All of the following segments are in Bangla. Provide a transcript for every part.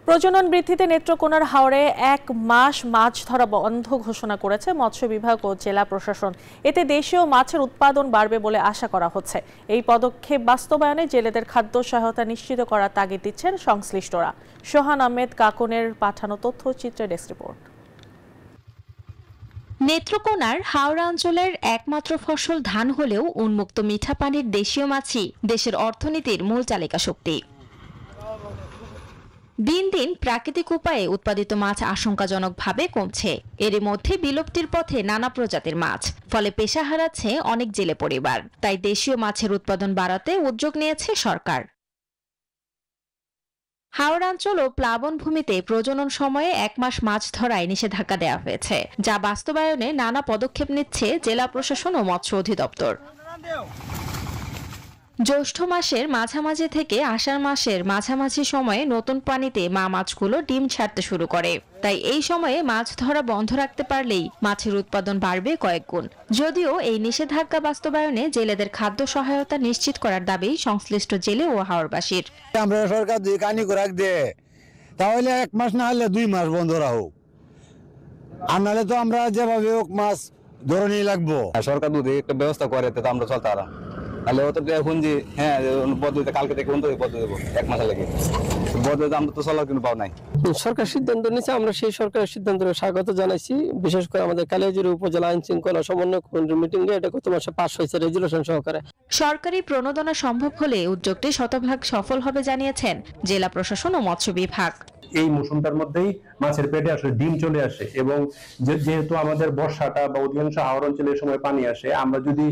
প্রজনন বৃদ্ধিতে নেত্রকোনার হাওরে 1 মাস মাছ ধরা বন্ধ ঘোষণা করেছে মৎস্য বিভাগ ও জেলা প্রশাসন। এতে দেশীয় মাছের উৎপাদন বাড়বে বলে আশা করা হচ্ছে। এই পদক্ষেপ বাস্তবায়নে জেলেদের খাদ্য সহায়তা নিশ্চিত করার তাগিদ দিচ্ছেন সংশ্লিষ্টরা। সোহান আহমেদ কাকনের পাঠানো তথ্যচিত্রে ডেস্ক রিপোর্ট। নেত্রকোনার হাওড়া অঞ্চলের একমাত্র ফসল ধান হলেও উন্মুক্ত মিঠা পানির দেশীয় মাছই দেশের অর্থনীতির মূল চালিকা শক্তি। দিন দিন প্রাকৃতিক উপায়ে উৎপাদিত মাছ আশঙ্কাজনকভাবে কমছে। এরই মধ্যে বিলুপ্তির পথে নানা প্রজাতির মাছ, ফলে পেশা হারাচ্ছে অনেক জেলে পরিবার। তাই দেশীয় মাছের উৎপাদন বাড়াতে উদ্যোগ নিয়েছে সরকার। হাওড়াঞ্চল ও প্লাবন ভূমিতে প্রজনন সময়ে 1 মাস মাছ ধরায় নিষেধাজ্ঞা দেওয়া হয়েছে, যা বাস্তবায়নে নানা পদক্ষেপ নিচ্ছে জেলা প্রশাসন ও মৎস্য অধিদপ্তর। জ্যৈষ্ঠ মাসের মাঝামাঝি থেকে আষাঢ় মাসের মাঝামাঝি সময়ে নতুন পানিতে মা মাছগুলো ডিম ছাড়তে শুরু করে। তাই এই সময়ে মাছ ধরা বন্ধ রাখতে পারলেই মাছের উৎপাদন বাড়বে কয়েক গুণ। যদিও এই নিষেধাজ্ঞা বাস্তবায়নে জেলেদের খাদ্য সহায়তা নিশ্চিত করার দাবি সংশ্লিষ্ট জেলে ও হাওড়বাসীর। আমরা সরকার যদি কানি করে রাখবে তাহলে 1 মাস না হলে 2 মাস বন্ধ রাখুক, আর নাহলে তো আমরা যেভাবে হোক মাছ ধরে নিয়ে লাগবো। সরকার যদি একটা ব্যবস্থা করে তো আমরা চলতে পারা, তাহলে ও তো এখন যে হ্যাঁ পদ্ধতিতে কালকে থেকে বন্ধ পদ্ধতি দেবো 1 মাস লাগে পদ্ধতি আমরা তো চলার কিন্তু পাও নাই। সরকার সিদ্ধান্ত নিয়েছে, আমরা সেই সরকারের সিদ্ধান্ত স্বাগত জানাইছি। বিশেষ করে আমাদের কালিয়াজুড়ি উপজেলা আইন শৃঙ্খলা সমন্বয় কমিটির মিটিং এ এটা গত মাসে পাস হয়েছে রেজুলেশন সহকারে। সরকারি প্রণোদনা সম্ভব হলে উদ্যোগটি শতভাগ সফল হবে জানিয়েছেন জেলা প্রশাসন ও মৎস্য বিভাগ। এই মৌসুমটার মধ্যেই মাছের পেটে আসলে ডিম চলে আসে, এবং যেহেতু আমাদের বর্ষাটা বা অধিকাংশ হাওড় অঞ্চলে এই সময় পানি আসে, আমরা যদি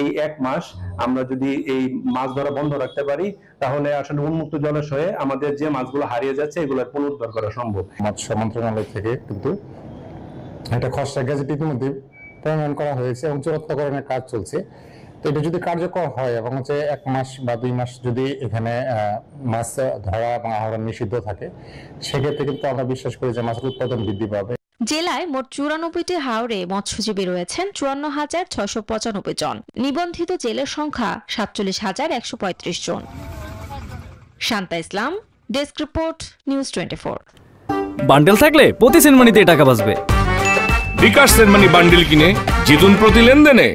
এই 1 মাস আমরা যদি এই মাছ ধরা বন্ধ রাখতে পারি তাহলে আসলে উন্মুক্ত জলাশয়ে আমাদের যে মাছগুলো হারিয়ে যাচ্ছে এগুলোর পুনরুদ্ধার করা সম্ভব। মৎস্য মন্ত্রণালয় থেকে কিন্তু একটা খসড়া গেজেট ইতিমধ্যে প্রণয়ন করা হয়েছে এবং চূড়ান্তকরণের কাজ চলছে। তো এটা যদি কার্যকর হয় এবং 1 মাস বা 2 মাস যদি এখানে মাছ ধরা এবং আহরণ নিষিদ্ধ থাকে, সেক্ষেত্রে কিন্তু আমরা বিশ্বাস করি যে মাছের উৎপাদন বৃদ্ধি পাবে। জেলায় মোট 94টি হাওরে মৎস্যজীবী রয়েছেন 54,695 জন। নিবন্ধিত জেলের সংখ্যা 47,135 জন। শান্তা ইসলাম, ডেস্ক রিপোর্ট, নিউজ 24। বান্ডেল থাকলে প্রতি সেনমানিতে টাকা বাঁচবে। বিকাশ সেনমানি বান্ডেল কিনে জিতুন প্রতি লেনদেনে।